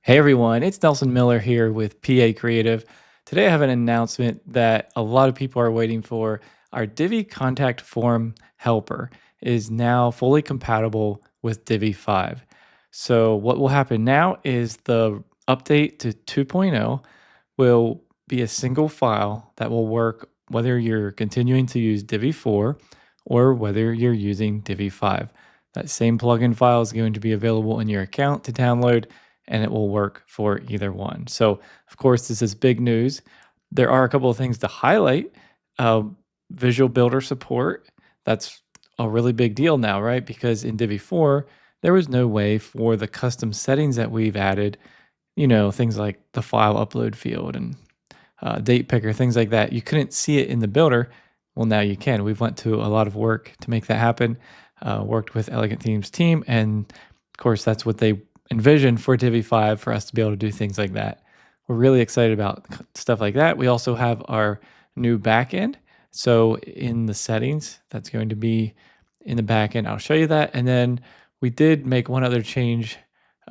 Hey everyone, it's Nelson Miller here with PA Creative. Today I have an announcement that a lot of people are waiting for. Our Divi Contact Form Helper is now fully compatible with Divi 5. So what will happen now is the update to 2.0 will be a single file that will work whether you're continuing to use Divi 4 or whether you're using Divi 5. That same plugin file is going to be available in your account to download, and it will work for either one. So, of course, this is big news. There are a couple of things to highlight. Uh, Visual Builder support, that's a really big deal now, right? Because in Divi 4, there was no way for the custom settings that we've added, things like the file upload field and date picker, things like that. You couldn't see it in the builder. Well, now you can. We've went to a lot of work to make that happen. Worked with Elegant Themes team, and of course, that's what they envisioned for Divi 5 for us to be able to do things like that. We're really excited about stuff like that. We also have our new backend. So in the settings, that's going to be in the backend. I'll show you that. And then we did make one other change,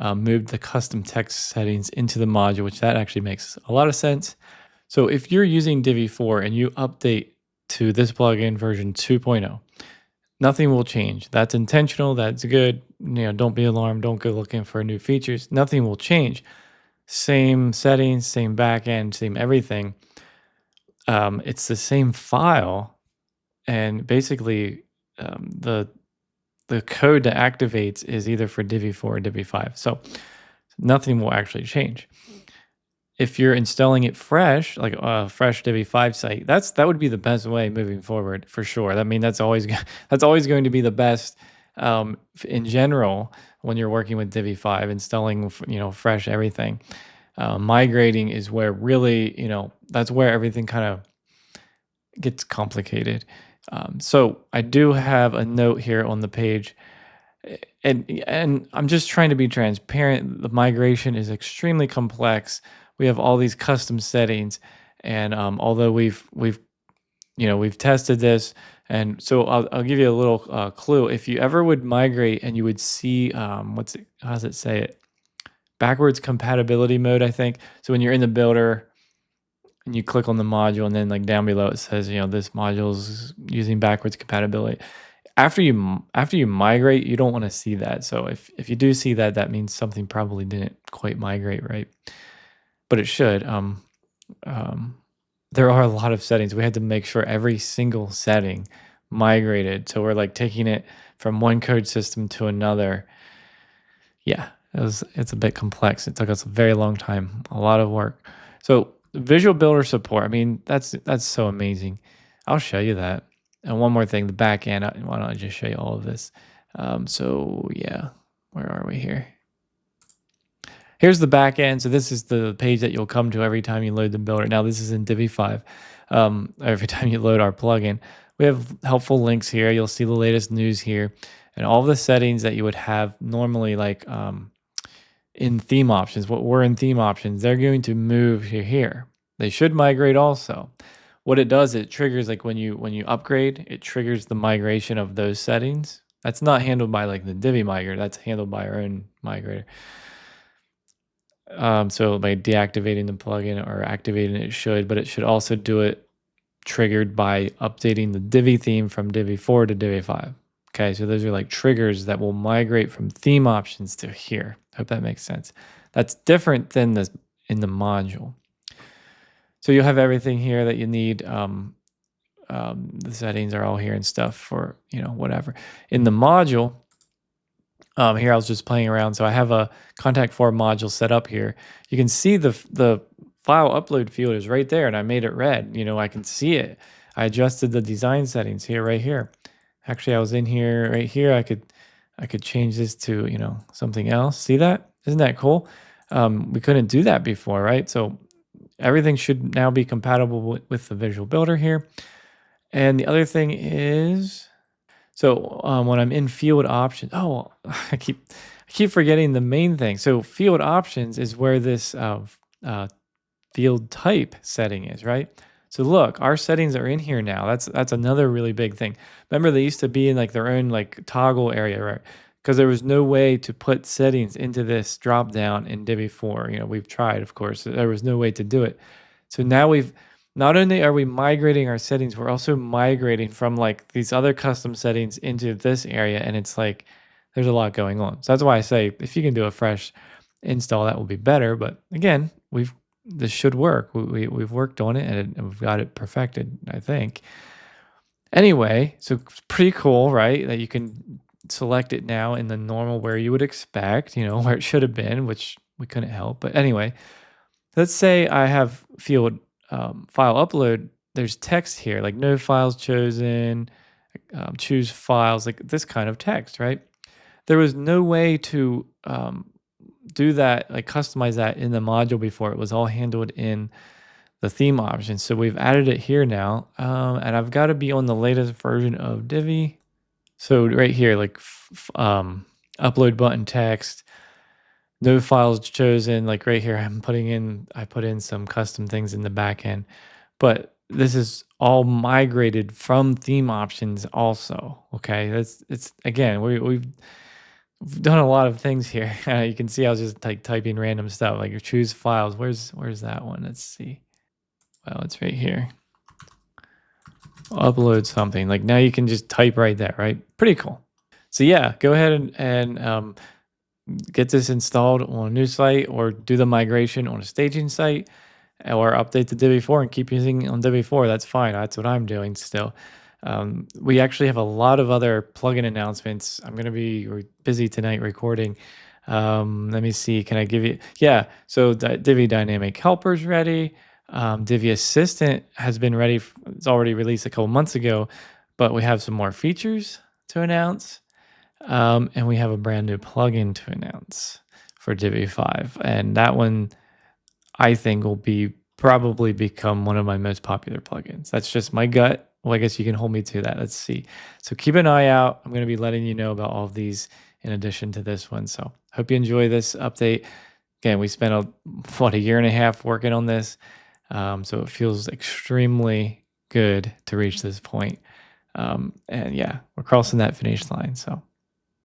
moved the custom text settings into the module, which that actually makes a lot of sense. So if you're using Divi 4 and you update to this plugin version 2.0, nothing will change. That's intentional. That's good. Don't be alarmed. Don't go looking for new features. Nothing will change. Same settings, same backend, same everything. It's the same file, and basically the code that activates is either for Divi 4 or Divi 5. So nothing will actually change. If you're installing it fresh, like a fresh Divi 5 site, that would be the best way moving forward for sure. I mean, that's always going to be the best in general when you're working with Divi 5, installing fresh everything. Migrating is where really that's where everything kind of gets complicated. So I do have a note here on the page. And I'm just trying to be transparent. The migration is extremely complex. We have all these custom settings, and although we've tested this, and so I'll give you a little clue. If you ever would migrate and you would see how does it say it? Backwards compatibility mode, I think. So when you're in the builder and you click on the module, and then like down below it says this module is using backwards compatibility. After you migrate, you don't want to see that. So if you do see that, that means something probably didn't quite migrate right, but it should. There are a lot of settings. We had to make sure every single setting migrated. So we're like taking it from one code system to another. Yeah, it's a bit complex. It took us a very long time, a lot of work. So Visual Builder support, I mean, that's so amazing. I'll show you that. And one more thing, the back end. Why don't I just show you all of this? So yeah, where are we here? Here's the back end. So this is the page that you'll come to every time you load the builder. Now this is in Divi 5. Every time you load our plugin, we have helpful links here. You'll see the latest news here, and all the settings that you would have normally, like in theme options. What were in theme options, they're going to move here. They should migrate also. What it does, it triggers, like when you upgrade, it triggers the migration of those settings. That's not handled by like the Divi migrator. That's handled by our own migrator. So by deactivating the plugin or activating it should, but it should also do it triggered by updating the Divi theme from Divi 4 to Divi 5. Okay, so those are like triggers that will migrate from theme options to here. Hope that makes sense. That's different than in the module. So you'll have everything here that you need. The settings are all here and stuff for whatever. In the module, here I was just playing around. So I have a contact form module set up here. You can see the file upload field is right there, and I made it red. I can see it. I adjusted the design settings here, right here. Actually, I was in here, right here. I could change this to something else. See that? Isn't that cool? We couldn't do that before, right? So everything should now be compatible with the Visual Builder here. And the other thing is, so when I'm in field options, I keep forgetting the main thing. So field options is where this field type setting is, right? So look, our settings are in here now. That's another really big thing. Remember, they used to be in like their own like toggle area, right? because there was no way to put settings into this drop down in Divi 4. We've tried, of course. There was no way to do it. So now not only are we migrating our settings, we're also migrating from like these other custom settings into this area. And it's like, there's a lot going on. So that's why I say if you can do a fresh install, that will be better. But again, this should work. We've worked on it and we've got it perfected, I think. Anyway, so it's pretty cool, right? That you can select it now in the normal where you would expect, where it should have been, which we couldn't help. But anyway, let's say I have field file upload. There's text here, like no files chosen, choose files, like this kind of text, right? There was no way to do that, like customize that in the module before. It was all handled in the theme option. So we've added it here now, and I've got to be on the latest version of Divi. So right here, like upload button text, no files chosen. Like right here, I put in some custom things in the backend, but this is all migrated from theme options also. Okay, it's again we've done a lot of things here. You can see I was just like typing random stuff, like choose files. Where's that one? Let's see. Well, it's right here. Upload something. Like now you can just type right there, right? Pretty cool. So yeah, go ahead and get this installed on a new site or do the migration on a staging site or update to Divi 4 and keep using on Divi 4. That's fine. That's what I'm doing still. We actually have a lot of other plugin announcements. I'm going to be busy tonight recording. Let me see. Can I give you? Yeah. So Divi Dynamic Helper's ready. Divi Assistant has been ready. It's already released a couple months ago, but we have some more features to announce. And we have a brand new plugin to announce for Divi 5. And that one, I think, will probably become one of my most popular plugins. That's just my gut. Well, I guess you can hold me to that. Let's see. So keep an eye out. I'm going to be letting you know about all of these in addition to this one. So hope you enjoy this update. Again, we spent a year and a half working on this. So it feels extremely good to reach this point. And yeah, we're crossing that finish line. So